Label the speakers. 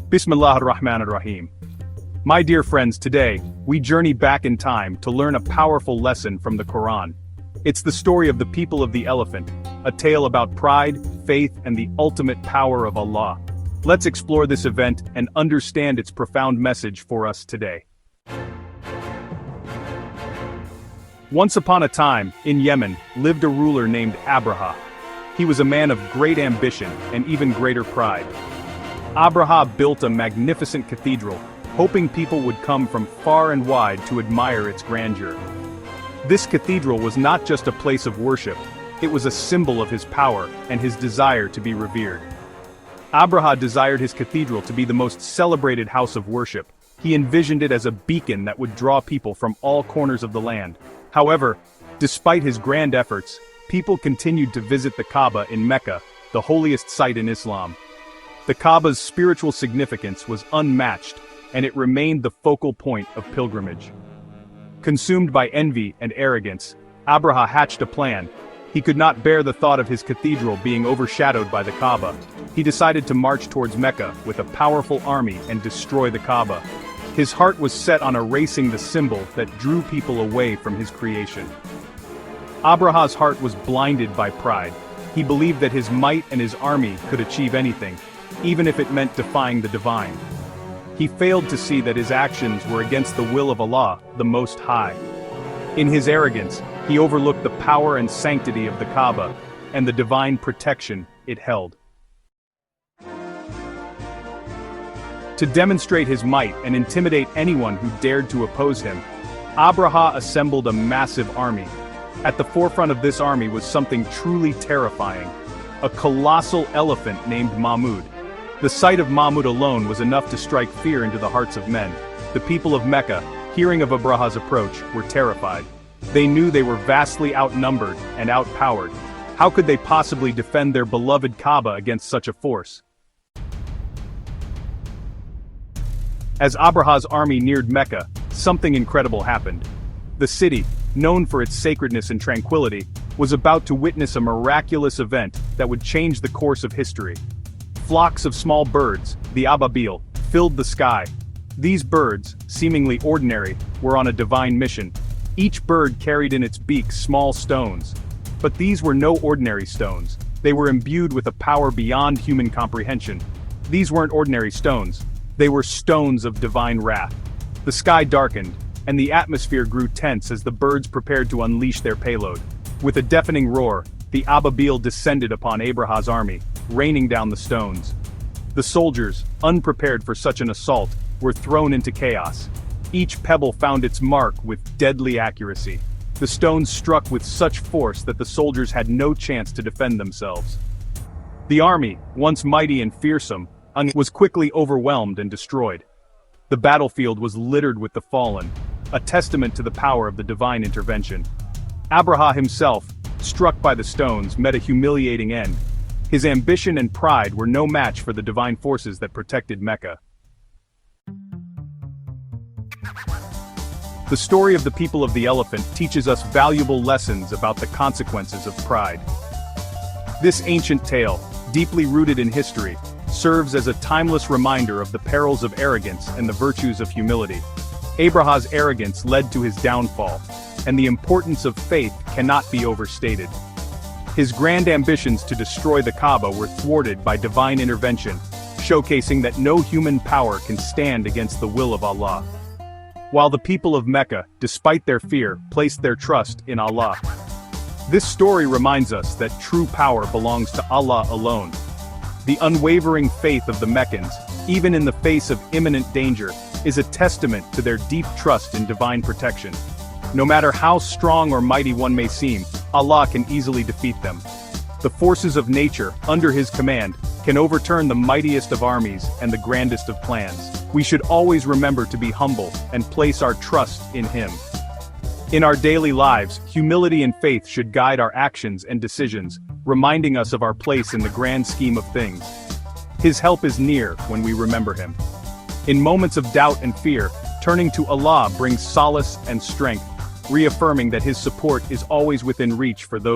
Speaker 1: Bismillahirrahmanirrahim. My dear friends, today, we journey back in time to learn a powerful lesson from the Quran. It's the story of the people of the elephant, a tale about pride, faith, and the ultimate power of Allah. Let's explore this event and understand its profound message for us today. Once upon a time, in Yemen, lived a ruler named Abrahة. He was a man of great ambition and even greater pride. Abrahة built a magnificent cathedral, hoping people would come from far and wide to admire its grandeur. This cathedral was not just a place of worship, it was a symbol of his power and his desire to be revered. Abrahة desired his cathedral to be the most celebrated house of worship. He envisioned it as a beacon that would draw people from all corners of the land. However, despite his grand efforts, people continued to visit the Kaaba in Mecca, the holiest site in Islam. The Kaaba's spiritual significance was unmatched, and it remained the focal point of pilgrimage. Consumed by envy and arrogance, Abrahة hatched a plan. He could not bear the thought of his cathedral being overshadowed by the Kaaba. He decided to march towards Mecca with a powerful army and destroy the Kaaba. His heart was set on erasing the symbol that drew people away from his creation. Abrahah's heart was blinded by pride. He believed that his might and his army could achieve anything, even if it meant defying the divine. He failed to see that his actions were against the will of Allah, the Most High. In his arrogance, he overlooked the power and sanctity of the Kaaba, and the divine protection it held. To demonstrate his might and intimidate anyone who dared to oppose him, Abrahة assembled a massive army. At the forefront of this army was something truly terrifying: a colossal elephant named Mahmud. The sight of Mahmud alone was enough to strike fear into the hearts of men. The people of Mecca, hearing of Abrahah's approach, were terrified. They knew they were vastly outnumbered and outpowered. How could they possibly defend their beloved Kaaba against such a force? As Abrahah's army neared Mecca, something incredible happened. The city, known for its sacredness and tranquility, was about to witness a miraculous event that would change the course of history. Flocks of small birds, the ababil, filled the sky. These birds, seemingly ordinary, were on a divine mission. Each bird carried in its beak small stones. But these were no ordinary stones. They were imbued with a power beyond human comprehension. These weren't ordinary stones. They were stones of divine wrath. The sky darkened, and the atmosphere grew tense as the birds prepared to unleash their payload. With a deafening roar, the ababil descended upon Abrahah's army, raining down the stones. The soldiers, unprepared for such an assault, were thrown into chaos. Each pebble found its mark with deadly accuracy. The stones struck with such force that the soldiers had no chance to defend themselves. The army, once mighty and fearsome, was quickly overwhelmed and destroyed. The battlefield was littered with the fallen, a testament to the power of the divine intervention. Abrahah himself, struck by the stones, met a humiliating end. His ambition and pride were no match for the divine forces that protected Mecca. The story of the people of the elephant teaches us valuable lessons about the consequences of pride. This ancient tale, deeply rooted in history, serves as a timeless reminder of the perils of arrogance and the virtues of humility. Abrahah's arrogance led to his downfall, and the importance of faith cannot be overstated. His grand ambitions to destroy the Kaaba were thwarted by divine intervention, showcasing that no human power can stand against the will of Allah. While the people of Mecca, despite their fear, placed their trust in Allah. This story reminds us that true power belongs to Allah alone. The unwavering faith of the Meccans, even in the face of imminent danger, is a testament to their deep trust in divine protection. No matter how strong or mighty one may seem, Allah can easily defeat them. The forces of nature, under His command, can overturn the mightiest of armies and the grandest of plans. We should always remember to be humble and place our trust in Him. In our daily lives, humility and faith should guide our actions and decisions, reminding us of our place in the grand scheme of things. His help is near when we remember Him. In moments of doubt and fear, turning to Allah brings solace and strength, reaffirming that His support is always within reach for those